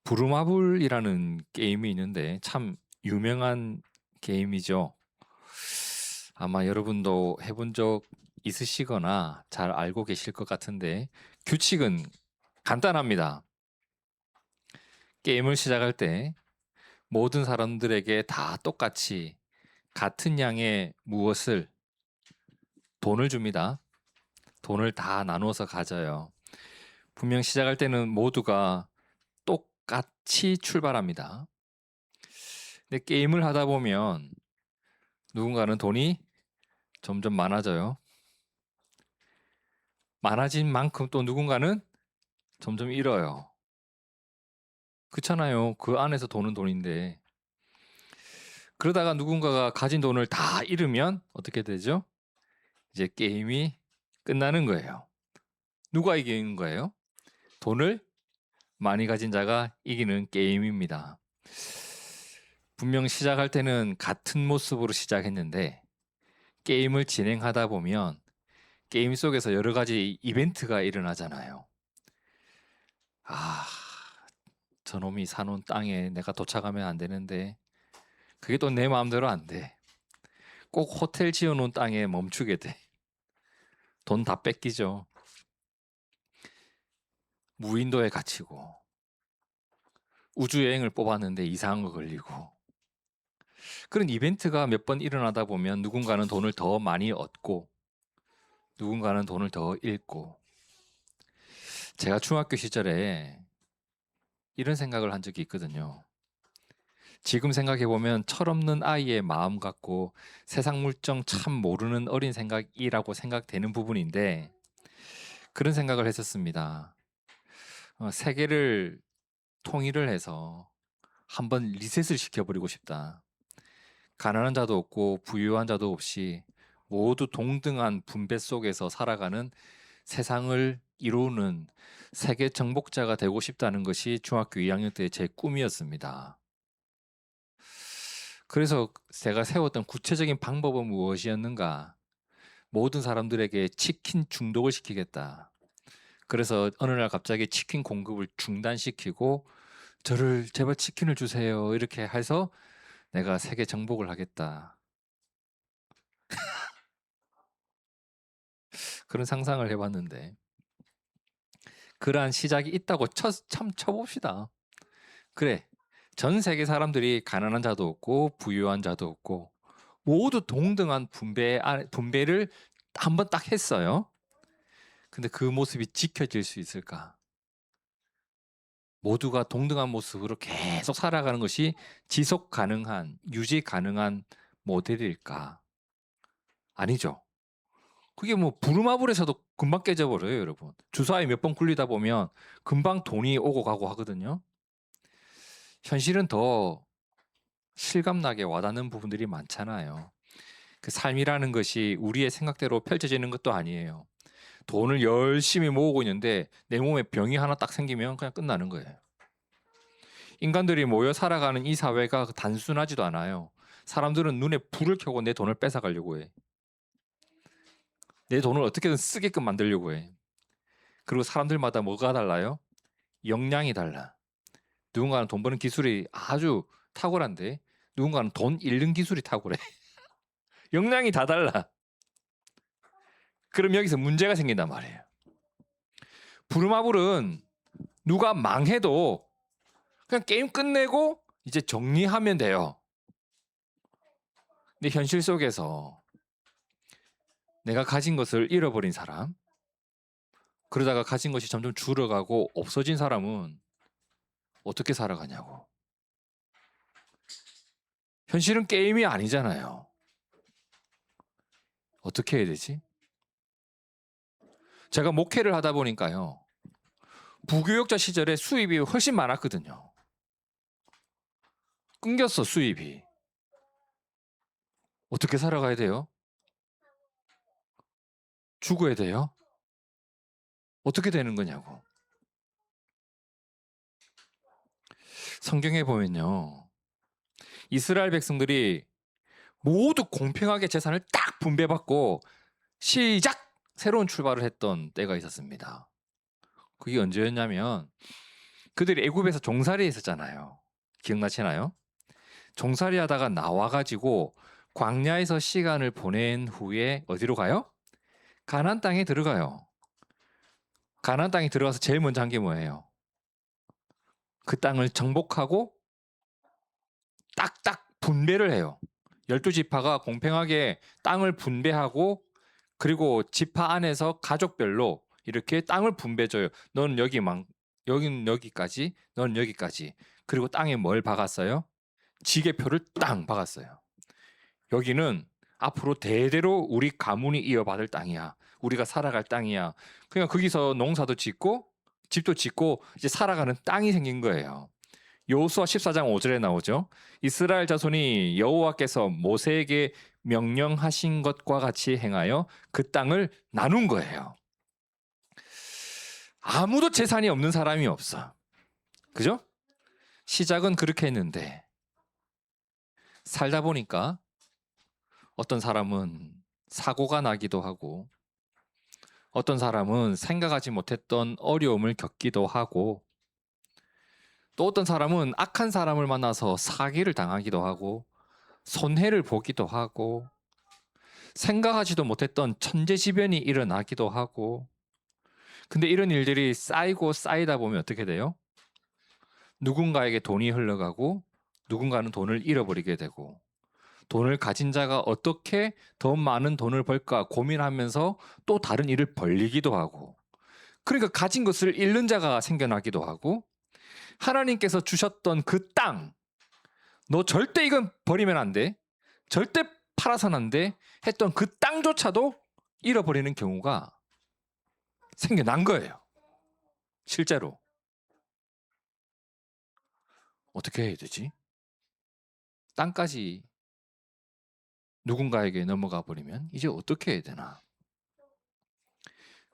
부루마블이라는 게임이 있는데 참 유명한 게임이죠. 아마 여러분도 해본 적 있으시거나 잘 알고 계실 것 같은데 규칙은 간단합니다. 게임을 시작할 때 모든 사람들에게 다 똑같이 같은 양의 무엇을 돈을 줍니다. 돈을 다 나누어서 가져요. 분명 시작할 때는 모두가 똑같이 출발합니다. 근데 게임을 하다 보면 누군가는 돈이 점점 많아져요. 많아진 만큼 또 누군가는 점점 잃어요. 그렇잖아요. 그 안에서 돈은 돈인데. 그러다가 누군가가 가진 돈을 다 잃으면 어떻게 되죠? 이제 게임이 끝나는 거예요. 누가 이기는 거예요? 돈을 많이 가진 자가 이기는 게임입니다. 분명 시작할 때는 같은 모습으로 시작했는데 게임을 진행하다 보면 게임 속에서 여러 가지 이벤트가 일어나잖아요. 저놈이 사놓은 땅에 내가 도착하면 안 되는데 그게 또 내 마음대로 안 돼. 꼭 호텔 지어놓은 땅에 멈추게 돼. 돈 다 뺏기죠. 무인도에 갇히고 우주여행을 뽑았는데 이상한 거 걸리고 그런 이벤트가 몇 번 일어나다 보면 누군가는 돈을 더 많이 얻고 누군가는 돈을 더 잃고 제가 중학교 시절에 이런 생각을 한 적이 있거든요. 지금 생각해보면 철없는 아이의 마음 같고 세상 물정 참 모르는 어린 생각이라고 생각되는 부분인데 그런 생각을 했었습니다. 세계를 통일을 해서 한번 리셋을 시켜버리고 싶다. 가난한 자도 없고 부유한 자도 없이 모두 동등한 분배 속에서 살아가는 세상을 이루는 세계 정복자가 되고 싶다는 것이 중학교 2학년 때 제 꿈이었습니다. 그래서 제가 세웠던 구체적인 방법은 무엇이었는가? 모든 사람들에게 치킨 중독을 시키겠다. 그래서 어느 날 갑자기 치킨 공급을 중단시키고 저를 제발 치킨을 주세요. 이렇게 해서 내가 세계 정복을 하겠다. 그런 상상을 해봤는데 그러한 시작이 있다고 참 쳐봅시다. 그래, 전 세계 사람들이 가난한 자도 없고 부유한 자도 없고 모두 동등한 분배를 한번 딱 했어요. 근데 그 모습이 지켜질 수 있을까? 모두가 동등한 모습으로 계속 살아가는 것이 지속 가능한, 유지 가능한 모델일까? 아니죠. 그게 뭐 부루마블에서도 금방 깨져버려요, 여러분. 주사위 몇 번 굴리다 보면 금방 돈이 오고 가고 하거든요. 현실은 더 실감나게 와닿는 부분들이 많잖아요. 그 삶이라는 것이 우리의 생각대로 펼쳐지는 것도 아니에요. 돈을 열심히 모으고 있는데 내 몸에 병이 하나 딱 생기면 그냥 끝나는 거예요. 인간들이 모여 살아가는 이 사회가 단순하지도 않아요. 사람들은 눈에 불을 켜고 내 돈을 뺏어가려고 해. 내 돈을 어떻게든 쓰게끔 만들려고 해. 그리고 사람들마다 뭐가 달라요? 역량이 달라. 누군가는 돈 버는 기술이 아주 탁월한데 누군가는 돈 잃는 기술이 탁월해. 역량이 다 달라. 그럼 여기서 문제가 생긴단 말이에요. 부루마블은 누가 망해도 그냥 게임 끝내고 이제 정리하면 돼요. 근데 현실 속에서 내가 가진 것을 잃어버린 사람, 그러다가 가진 것이 점점 줄어가고 없어진 사람은 어떻게 살아가냐고. 현실은 게임이 아니잖아요. 어떻게 해야 되지? 제가 목회를 하다 보니까요. 부교육자 시절에 수입이 훨씬 많았거든요. 끊겼어, 수입이. 어떻게 살아가야 돼요? 죽어야 돼요? 어떻게 되는 거냐고. 성경에 보면요. 이스라엘 백성들이 모두 공평하게 재산을 딱 분배받고 시작! 새로운 출발을 했던 때가 있었습니다. 그게 언제였냐면 그들이 애굽에서 종살이 했었잖아요. 기억나시나요? 종살이 하다가 나와가지고 광야에서 시간을 보낸 후에 어디로 가요? 가나안 땅에 들어가요. 가나안 땅에 들어가서 제일 먼저 한 게 뭐예요? 그 땅을 정복하고 딱딱 분배를 해요. 12지파가 공평하게 땅을 분배하고 그리고 지파 안에서 가족별로 이렇게 땅을 분배줘요. 너는 여기는 여기까지, 너는 여기까지. 그리고 땅에 뭘 박았어요? 지게표를 땅 박았어요. 여기는 앞으로 대대로 우리 가문이 이어받을 땅이야. 우리가 살아갈 땅이야. 그냥 거기서 농사도 짓고 집도 짓고 이제 살아가는 땅이 생긴 거예요. 여호수아 14장 5절에 나오죠. 이스라엘 자손이 여호와께서 모세에게 명령하신 것과 같이 행하여 그 땅을 나눈 거예요. 아무도 재산이 없는 사람이 없어. 그죠? 시작은 그렇게 했는데 살다 보니까 어떤 사람은 사고가 나기도 하고 어떤 사람은 생각하지 못했던 어려움을 겪기도 하고 또 어떤 사람은 악한 사람을 만나서 사기를 당하기도 하고 손해를 보기도 하고 생각하지도 못했던 천재지변이 일어나기도 하고 근데 이런 일들이 쌓이고 쌓이다 보면 어떻게 돼요? 누군가에게 돈이 흘러가고 누군가는 돈을 잃어버리게 되고 돈을 가진 자가 어떻게 더 많은 돈을 벌까 고민하면서 또 다른 일을 벌리기도 하고 그러니까 가진 것을 잃는 자가 생겨나기도 하고 하나님께서 주셨던 그 땅, 너 절대 이건 버리면 안 돼. 절대 팔아서는 안 돼. 했던 그 땅조차도 잃어버리는 경우가 생겨난 거예요. 실제로. 어떻게 해야 되지? 땅까지 누군가에게 넘어가 버리면 이제 어떻게 해야 되나?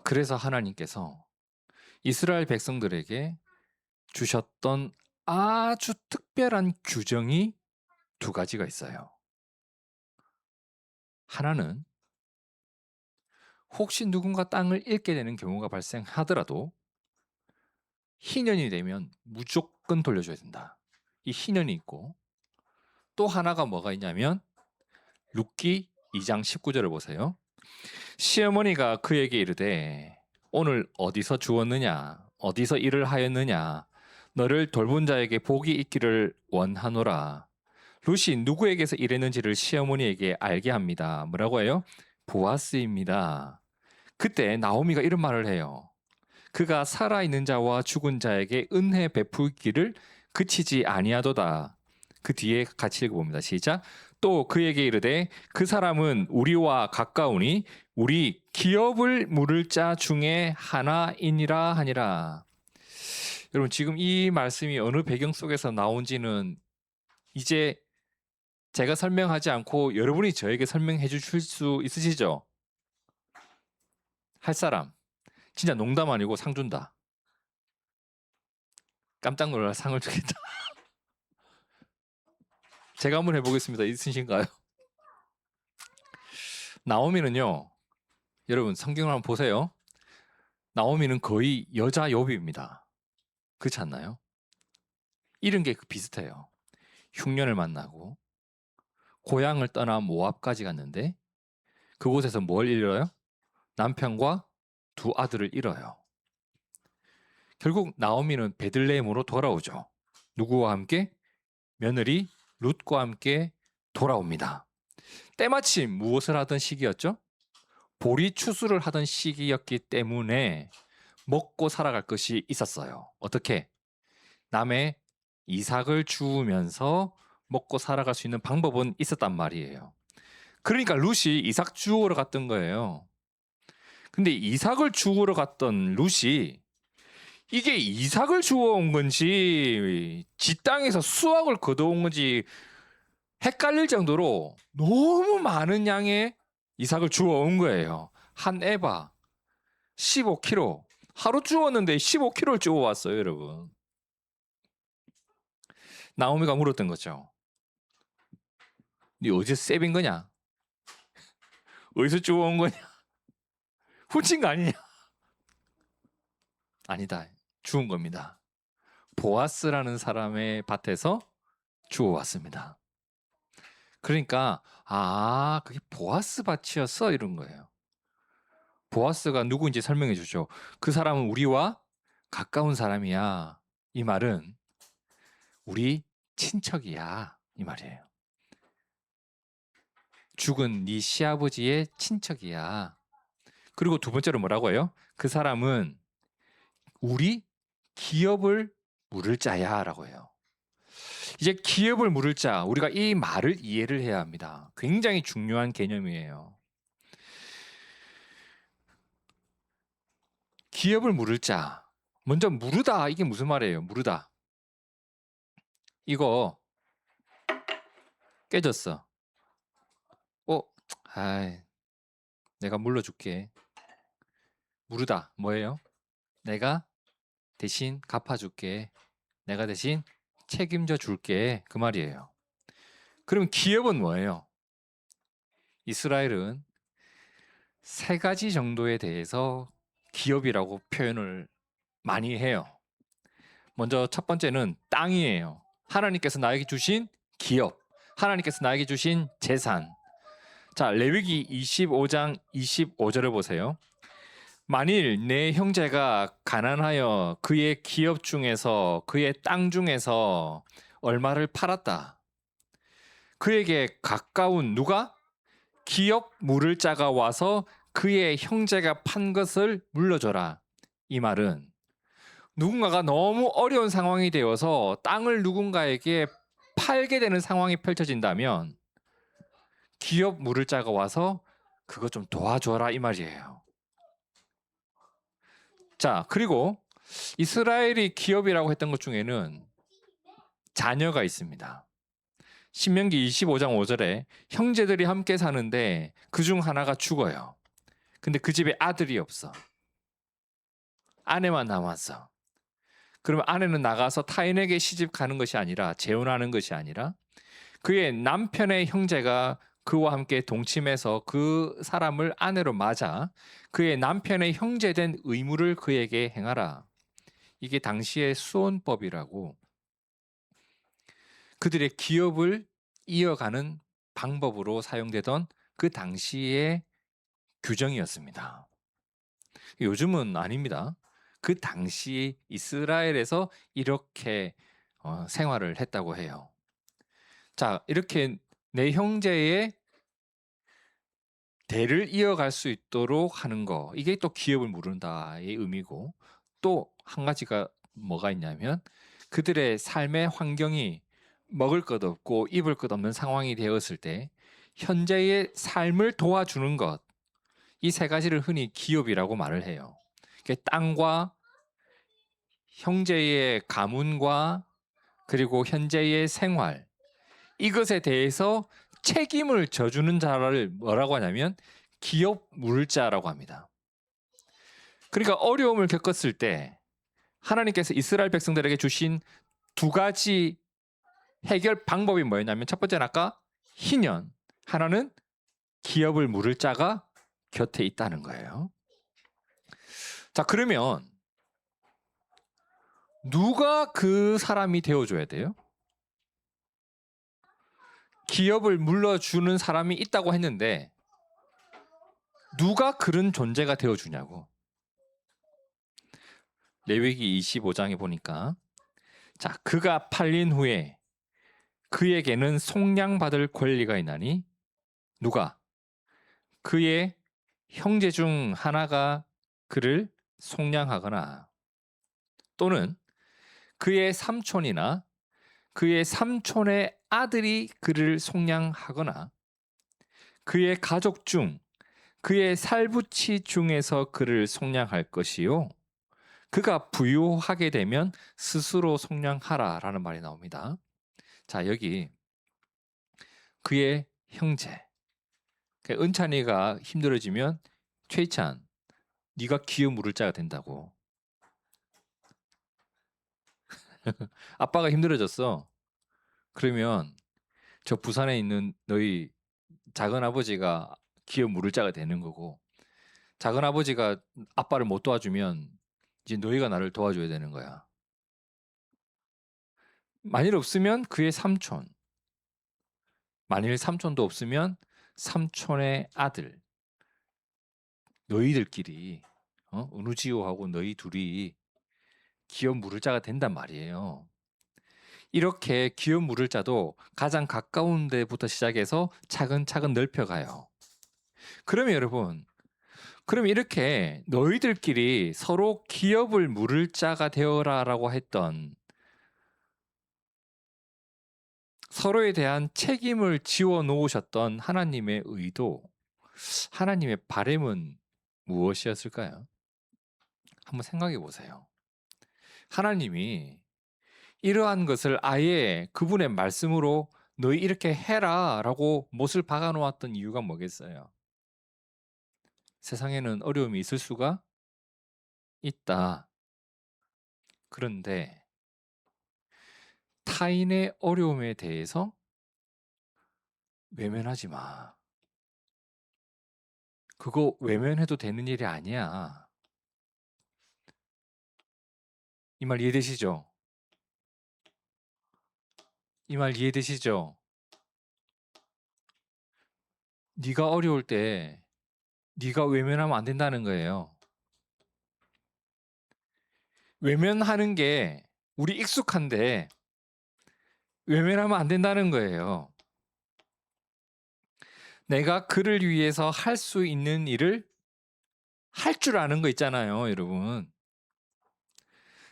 그래서 하나님께서 이스라엘 백성들에게 주셨던 아주 특별한 규정이 두 가지가 있어요. 하나는 혹시 누군가 땅을 잃게 되는 경우가 발생하더라도 희년이 되면 무조건 돌려줘야 된다. 이 희년이 있고 또 하나가 뭐가 있냐면 룻기 2장 19절을 보세요. 시어머니가 그에게 이르되 오늘 어디서 주었느냐 어디서 일을 하였느냐 너를 돌본 자에게 복이 있기를 원하노라. 룻이 누구에게서 일했는지를 시어머니에게 알게 합니다. 뭐라고 해요? 보아스입니다. 그때 나오미가 이런 말을 해요. 그가 살아있는 자와 죽은 자에게 은혜 베풀기를 그치지 아니하도다. 그 뒤에 같이 읽어봅니다. 시작. 또 그에게 이르되 그 사람은 우리와 가까우니 우리 기업을 물을 자 중에 하나이니라 하니라. 여러분 지금 이 말씀이 어느 배경 속에서 나온지는 이제 제가 설명하지 않고 여러분이 저에게 설명해 주실 수 있으시죠? 할 사람. 진짜 농담 아니고 상 준다. 깜짝 놀랄 상을 주겠다. 제가 한번 해보겠습니다. 있으신가요? 나오미는요. 여러분 성경을 한번 보세요. 나오미는 거의 여자 욥입니다. 그렇지 않나요? 이런 게 비슷해요. 흉년을 만나고 고향을 떠나 모압까지 갔는데 그곳에서 뭘 잃어요? 남편과 두 아들을 잃어요. 결국 나오미는 베들레헴으로 돌아오죠. 누구와 함께? 며느리 룻과 함께 돌아옵니다. 때마침 무엇을 하던 시기였죠? 보리 추수를 하던 시기였기 때문에 먹고 살아갈 것이 있었어요. 어떻게? 남의 이삭을 주우면서 먹고 살아갈 수 있는 방법은 있었단 말이에요. 그러니까 룻이 이삭 주우러 갔던 거예요. 근데 이삭을 주우러 갔던 룻이 이게 이삭을 주워온 건지 지 땅에서 수확을 거둬온 건지 헷갈릴 정도로 너무 많은 양의 이삭을 주워온 거예요. 한 에바 15kg. 하루 주웠는데 15kg를 주워왔어요, 여러분. 나오미가 물었던 거죠. 네 어디서 세빈 거냐? 어디서 주워온 거냐? 훔친 거 아니냐? 아니다. 주운 겁니다. 보아스라는 사람의 밭에서 주워왔습니다. 그러니까 그게 보아스 밭이었어 이런 거예요. 보아스가 누구인지 설명해 주죠. 그 사람은 우리와 가까운 사람이야. 이 말은 우리 친척이야 이 말이에요. 죽은 네 시아버지의 친척이야. 그리고 두 번째로 뭐라고 해요? 그 사람은 우리 기업을 물을 자야 라고 해요. 이제 기업을 물을 자, 우리가 이 말을 이해를 해야 합니다. 굉장히 중요한 개념이에요. 기업을 물을 자. 먼저 무르다. 이게 무슨 말이에요? 무르다. 이거 깨졌어. 아이, 내가 물러줄게. 무르다. 뭐예요? 내가 대신 갚아줄게. 내가 대신 책임져 줄게. 그 말이에요. 그럼 기업은 뭐예요? 이스라엘은 세 가지 정도에 대해서 기업이라고 표현을 많이 해요. 먼저 첫 번째는 땅이에요. 하나님께서 나에게 주신 기업, 하나님께서 나에게 주신 재산. 자, 레위기 25장 25절을 보세요. 만일 내 형제가 가난하여 그의 기업 중에서 그의 땅 중에서 얼마를 팔았다. 그에게 가까운 누가? 기업 물을 자가 와서 그의 형제가 판 것을 물려줘라. 이 말은 누군가가 너무 어려운 상황이 되어서 땅을 누군가에게 팔게 되는 상황이 펼쳐진다면 기업 물을 자가 와서 그거 좀 도와줘라 이 말이에요. 자, 그리고 이스라엘이 기업이라고 했던 것 중에는 자녀가 있습니다. 신명기 25장 5절에 형제들이 함께 사는데 그중 하나가 죽어요. 근데 그 집에 아들이 없어. 아내만 남았어. 그러면 아내는 나가서 타인에게 시집 가는 것이 아니라 재혼하는 것이 아니라 그의 남편의 형제가 그와 함께 동침해서 그 사람을 아내로 맞아 그의 남편의 형제된 의무를 그에게 행하라. 이게 당시의 수혼법이라고 그들의 기업을 이어가는 방법으로 사용되던 그 당시의 규정이었습니다. 요즘은 아닙니다. 그 당시 이스라엘에서 이렇게 생활을 했다고 해요. 자, 이렇게 내 형제의 대를 이어갈 수 있도록 하는 거, 이게 또 기업을 물은다의 의미고, 또 한 가지가 뭐가 있냐면 그들의 삶의 환경이 먹을 것 없고 입을 것 없는 상황이 되었을 때 현재의 삶을 도와주는 것, 이 세 가지를 흔히 기업이라고 말을 해요. 땅과 형제의 가문과 그리고 현재의 생활, 이것에 대해서 책임을 져주는 자를 뭐라고 하냐면 기업 물자라고 합니다. 그러니까 어려움을 겪었을 때 하나님께서 이스라엘 백성들에게 주신 두 가지 해결 방법이 뭐였냐면 첫 번째는 아까 희년, 하나는 기업을 물을 자가 곁에 있다는 거예요. 자, 그러면 누가 그 사람이 되어줘야 돼요? 기업을 물려주는 사람이 있다고 했는데 누가 그런 존재가 되어주냐고. 레위기 25장에 보니까 자, 그가 팔린 후에 그에게는 속량받을 권리가 있나니 누가? 그의 형제 중 하나가 그를 속량하거나 또는 그의 삼촌이나 그의 삼촌의 아들이 그를 속량하거나 그의 가족 중 그의 살부치 중에서 그를 속량할 것이요. 그가 부유하게 되면 스스로 속량하라라는 말이 나옵니다. 자, 여기 그의 형제. 은찬이가 힘들어지면 최희찬, 네가 기어 물을 자가 된다고. 아빠가 힘들어졌어. 그러면 저 부산에 있는 너희 작은 아버지가 기어 물을 자가 되는 거고, 작은 아버지가 아빠를 못 도와주면 이제 너희가 나를 도와줘야 되는 거야. 만일 없으면 그의 삼촌, 만일 삼촌도 없으면 삼촌의 아들, 너희들끼리 은우지호하고 너희 둘이 기업 물을 자가 된단 말이에요. 이렇게 기업 물을 자도 가장 가까운 데부터 시작해서 차근차근 넓혀가요. 그러면 여러분, 그럼 이렇게 너희들끼리 서로 기업을 물을 자가 되어라라고 했던 서로에 대한 책임을 지워 놓으셨던 하나님의 의도, 하나님의 바람은 무엇이었을까요? 한번 생각해 보세요. 하나님이 이러한 것을 아예 그분의 말씀으로 너희 이렇게 해라 라고 못을 박아 놓았던 이유가 뭐겠어요? 세상에는 어려움이 있을 수가 있다. 그런데 타인의 어려움에 대해서 외면하지 마. 그거 외면해도 되는 일이 아니야. 이 말 이해되시죠? 이 말 이해되시죠? 네가 어려울 때 네가 외면하면 안 된다는 거예요. 외면하는 게 우리 익숙한데 외면하면 안 된다는 거예요. 내가 그를 위해서 할 수 있는 일을 할 줄 아는 거 있잖아요, 여러분.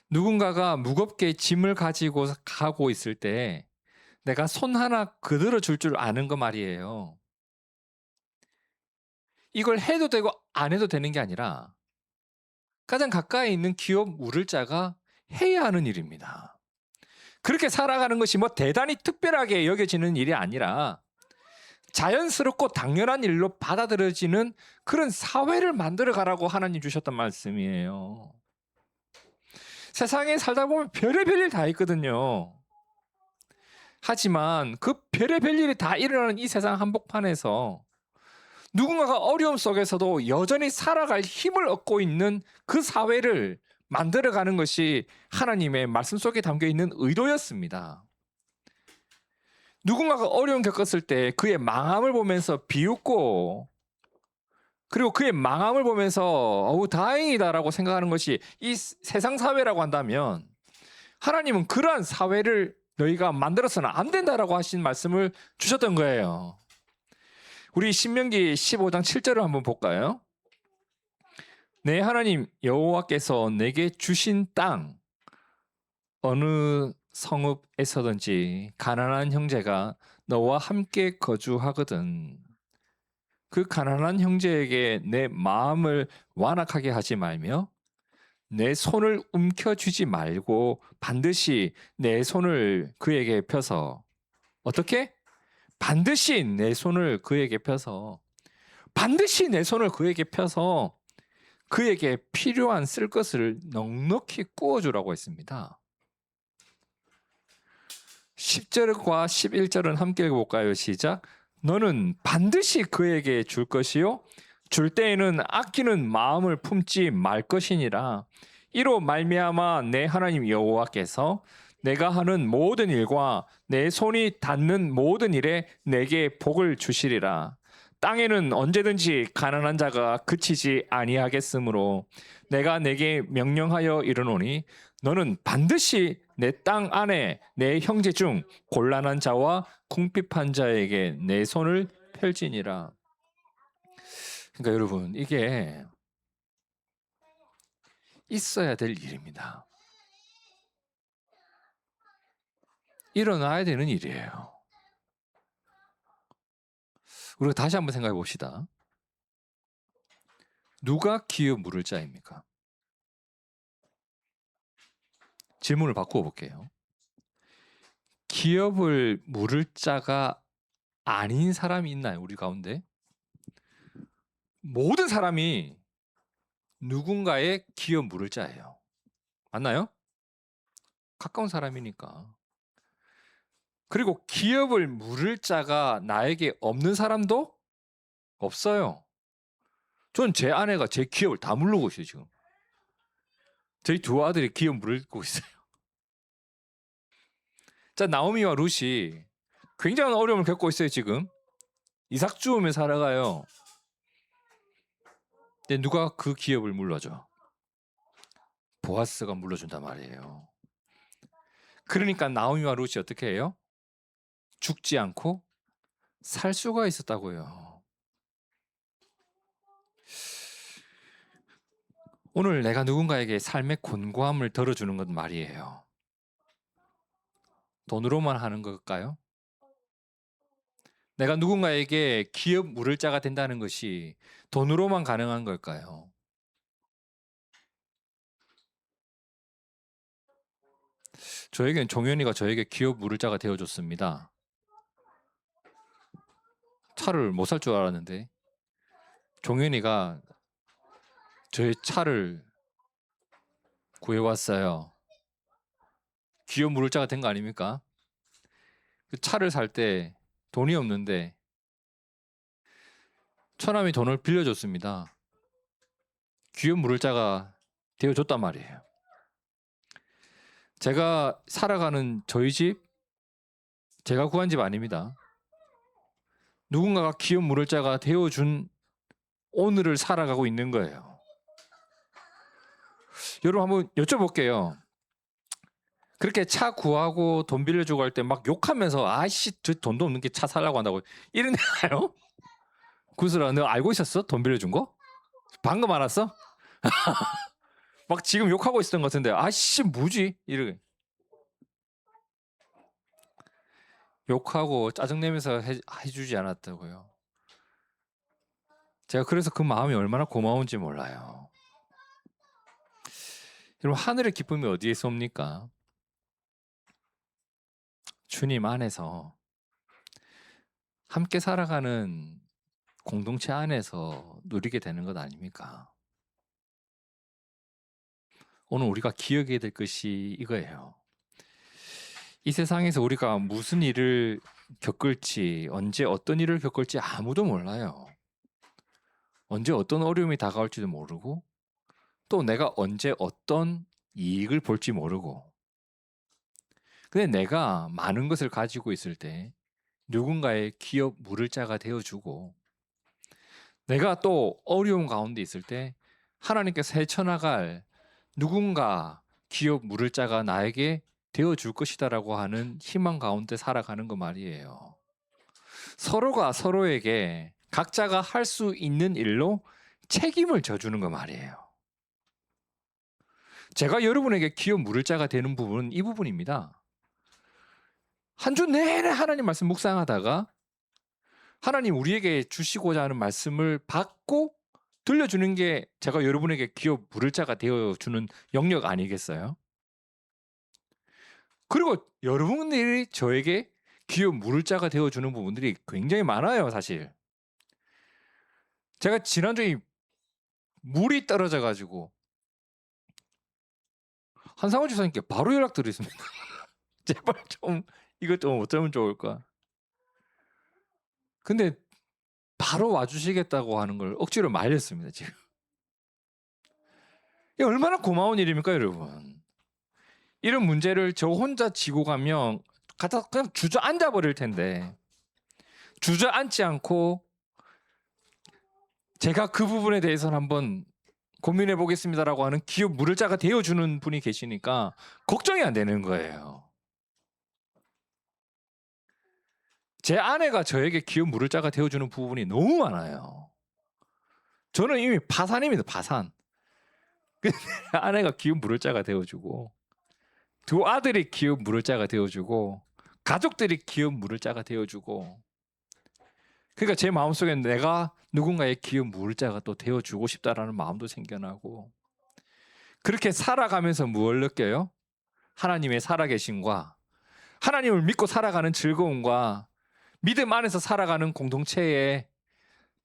누군가가 무겁게 짐을 가지고 가고 있을 때 내가 손 하나 그대로 줄 줄 아는 거 말이에요. 이걸 해도 되고 안 해도 되는 게 아니라 가장 가까이 있는 기업 물을 자가 해야 하는 일입니다. 그렇게 살아가는 것이 뭐 대단히 특별하게 여겨지는 일이 아니라 자연스럽고 당연한 일로 받아들여지는 그런 사회를 만들어 가라고 하나님 주셨던 말씀이에요. 세상에 살다 보면 별의별 일 다 있거든요. 하지만 그 별의별 일이 다 일어나는 이 세상 한복판에서 누군가가 어려움 속에서도 여전히 살아갈 힘을 얻고 있는 그 사회를 만들어가는 것이 하나님의 말씀 속에 담겨 있는 의도였습니다. 누군가가 어려움 겪었을 때 그의 망함을 보면서 비웃고 그리고 그의 망함을 보면서 어우 다행이다라고 생각하는 것이 이 세상 사회라고 한다면 하나님은 그러한 사회를 너희가 만들어서는 안 된다라고 하신 말씀을 주셨던 거예요. 우리 신명기 15장 7절을 한번 볼까요? 내 하나님 여호와께서 내게 주신 땅 어느 성읍에서든지 가난한 형제가 너와 함께 거주하거든 그 가난한 형제에게 내 마음을 완악하게 하지 말며 내 손을 움켜쥐지 말고 반드시 내 손을 그에게 펴서 어떻게? 반드시 내 손을 그에게 펴서 반드시 내 손을 그에게 펴서 그에게 필요한 쓸 것을 넉넉히 구워주라고 했습니다. 10절과 11절은 함께 볼까요? 시작. 너는 반드시 그에게 줄 것이요 줄 때에는 아끼는 마음을 품지 말 것이니라. 이로 말미암아 내 하나님 여호와께서 내가 하는 모든 일과 내 손이 닿는 모든 일에 내게 복을 주시리라. 땅에는 언제든지 가난한 자가 그치지 아니하겠으므로 내가 내게 명령하여 이르노니 너는 반드시 내 땅 안에 내 형제 중 곤란한 자와 궁핍한 자에게 내 손을 펼지니라. 그러니까 여러분 이게 있어야 될 일입니다. 일어나야 되는 일이에요. 우리가 다시 한번 생각해 봅시다. 누가 기업 물을 자입니까? 질문을 바꾸어 볼게요. 기업을 물을 자가 아닌 사람이 있나요? 우리 가운데? 모든 사람이 누군가의 기업 물을 자예요. 맞나요? 가까운 사람이니까. 그리고 기업을 물을 자가 나에게 없는 사람도 없어요. 전 제 아내가 제 기업을 다 물르고 있어요, 지금. 저희 두 아들이 기업 물고 있어요. 자, 나오미와 룻이 굉장한 어려움을 겪고 있어요. 지금 이삭 주우며 살아가요. 근데 누가 그 기업을 물러줘? 보아스가 물러준단 말이에요. 그러니까 나오미와 룻이 어떻게 해요? 죽지 않고 살 수가 있었다고요. 오늘 내가 누군가에게 삶의 곤고함을 덜어주는 건 말이에요. 돈으로만 하는 걸까요? 내가 누군가에게 기업 물을 자가 된다는 것이 돈으로만 가능한 걸까요? 저에겐 종현이가 저에게 기업 물을 자가 되어줬습니다. 차를 못 살 줄 알았는데 종현이가 저의 차를 구해왔어요. 기업 물을 자가 된 거 아닙니까? 그 차를 살 때 돈이 없는데 처남이 돈을 빌려줬습니다. 기업 물을 자가 되어줬단 말이에요. 제가 살아가는 저희 집, 제가 구한 집 아닙니다. 누군가가 기업 물을 자가 되어준 오늘을 살아가고 있는 거예요. 여러분 한번 여쭤볼게요. 그렇게 차 구하고 돈 빌려주고 할 때 막 욕하면서 아이씨 저 돈도 없는 게 차 살라고 한다고 이러나요? 구슬아 너 알고 있었어? 돈 빌려준 거? 방금 알았어? 막 지금 욕하고 있었던 것 같은데 아이씨 뭐지? 이러게 욕하고 짜증내면서 해주지 않았다고요. 제가 그래서 그 마음이 얼마나 고마운지 몰라요. 여러분 하늘의 기쁨이 어디에 있습니까? 주님 안에서 함께 살아가는 공동체 안에서 누리게 되는 것 아닙니까? 오늘 우리가 기억해야 될 것이 이거예요. 이 세상에서 우리가 무슨 일을 겪을지, 언제 어떤 일을 겪을지 아무도 몰라요. 언제 어떤 어려움이 다가올지도 모르고, 또 내가 언제 어떤 이익을 볼지 모르고. 근데 내가 많은 것을 가지고 있을 때 누군가의 기업 물을 자가 되어주고, 내가 또 어려운 가운데 있을 때 하나님께서 헤쳐나갈 누군가 기업 물을 자가 나에게 되어줄 것이다라고 하는 희망 가운데 살아가는 거 말이에요. 서로가 서로에게 각자가 할 수 있는 일로 책임을 져주는 거 말이에요. 제가 여러분에게 기업 물을 자가 되는 부분은 이 부분입니다. 한 주 내내 하나님 말씀 묵상하다가 하나님 우리에게 주시고자 하는 말씀을 받고 들려주는 게 제가 여러분에게 기업 물을 자가 되어주는 영역 아니겠어요? 그리고 여러분들이 저에게 기업 물을 자가 되어주는 부분들이 굉장히 많아요, 사실. 제가 지난주에 물이 떨어져가지고 한상원 지사님께 바로 연락드렸습니다. 제발 좀 이것 좀 어쩌면 좋을까. 근데 바로 와주시겠다고 하는 걸 억지로 말렸습니다, 지금. 이게 얼마나 고마운 일입니까, 여러분. 이런 문제를 저 혼자 지고 가면 갖다 그냥 주저앉아 버릴 텐데 주저앉지 않고 제가 그 부분에 대해서는 한번 고민해 보겠습니다라고 하는 기업 물을 자가 되어주는 분이 계시니까 걱정이 안 되는 거예요. 제 아내가 저에게 기업 물을 자가 되어주는 부분이 너무 많아요. 저는 이미 파산입니다. 파산. 근데 아내가 기업 물을 자가 되어주고 두 아들이 기업 물을 자가 되어주고 가족들이 기업 물을 자가 되어주고 그러니까 제 마음속에 내가 누군가의 기업 물을 자가 또 되어주고 싶다라는 마음도 생겨나고 그렇게 살아가면서 무엇을 느껴요? 하나님의 살아계심과 하나님을 믿고 살아가는 즐거움과 믿음 안에서 살아가는 공동체의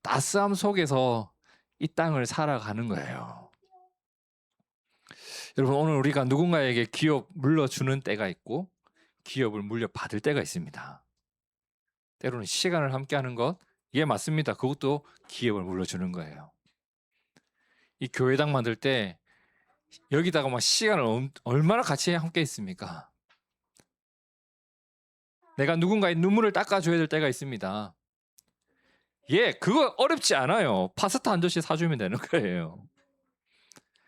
따스함 속에서 이 땅을 살아가는 거예요. 여러분 오늘 우리가 누군가에게 기업 물려주는 때가 있고 기업을 물려받을 때가 있습니다. 때로는 시간을 함께하는 것 이게 맞습니다. 그것도 기업을 물려주는 거예요. 이 교회당 만들 때 여기다가 막 시간을 얼마나 같이 함께 했습니까? 내가 누군가의 눈물을 닦아줘야 될 때가 있습니다. 예, 그거 어렵지 않아요. 파스타 한 접시 사주면 되는 거예요.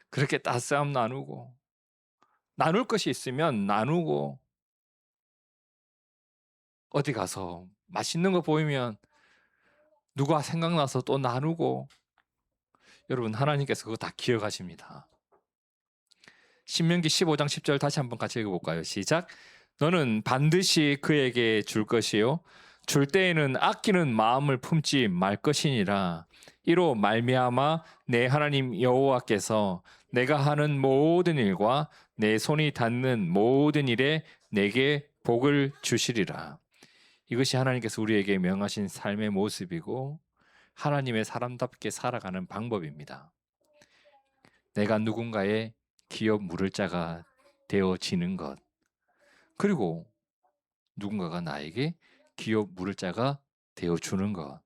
그렇게 따스함 나누고, 나눌 것이 있으면 나누고, 어디 가서 맛있는 거 보이면 누가 생각나서 또 나누고, 여러분 하나님께서 그거 다 기억하십니다. 신명기 15장 10절 다시 한번 같이 읽어볼까요? 시작. 너는 반드시 그에게 줄 것이요 줄 때에는 아끼는 마음을 품지 말 것이니라. 이로 말미암아 내 하나님 여호와께서 내가 하는 모든 일과 내 손이 닿는 모든 일에 내게 복을 주시리라. 이것이 하나님께서 우리에게 명하신 삶의 모습이고 하나님의 사람답게 살아가는 방법입니다. 내가 누군가의 기업 물을 자가 되어지는 것, 그리고 누군가가 나에게 기업 물을 자가 되어주는 것.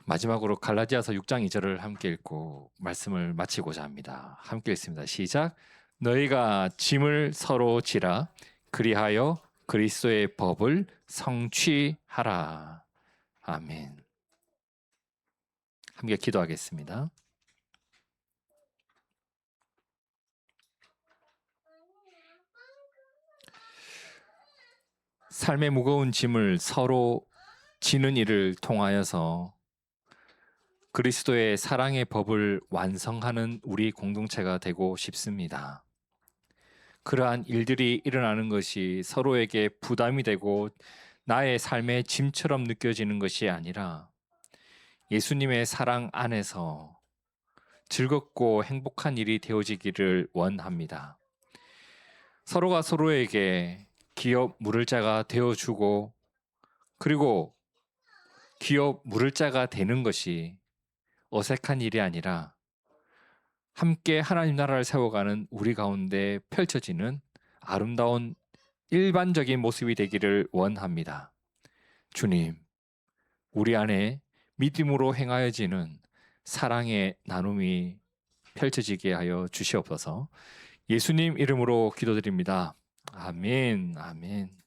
마지막으로 갈라디아서 6장 2절을 함께 읽고 말씀을 마치고자 합니다. 함께 읽습니다. 시작. 너희가 짐을 서로 지라 그리하여 그리스도의 법을 성취하라. 아멘. 함께 기도하겠습니다. 삶의 무거운 짐을 서로 지는 일을 통하여서 그리스도의 사랑의 법을 완성하는 우리 공동체가 되고 싶습니다. 그러한 일들이 일어나는 것이 서로에게 부담이 되고 나의 삶의 짐처럼 느껴지는 것이 아니라 예수님의 사랑 안에서 즐겁고 행복한 일이 되어지기를 원합니다. 서로가 서로에게 기업 물을 자가 되어주고 그리고 기업 물을 자가 되는 것이 어색한 일이 아니라 함께 하나님 나라를 세워가는 우리 가운데 펼쳐지는 아름다운 일반적인 모습이 되기를 원합니다. 주님, 우리 안에 믿음으로 행하여지는 사랑의 나눔이 펼쳐지게 하여 주시옵소서. 예수님 이름으로 기도드립니다. 아멘, 아멘.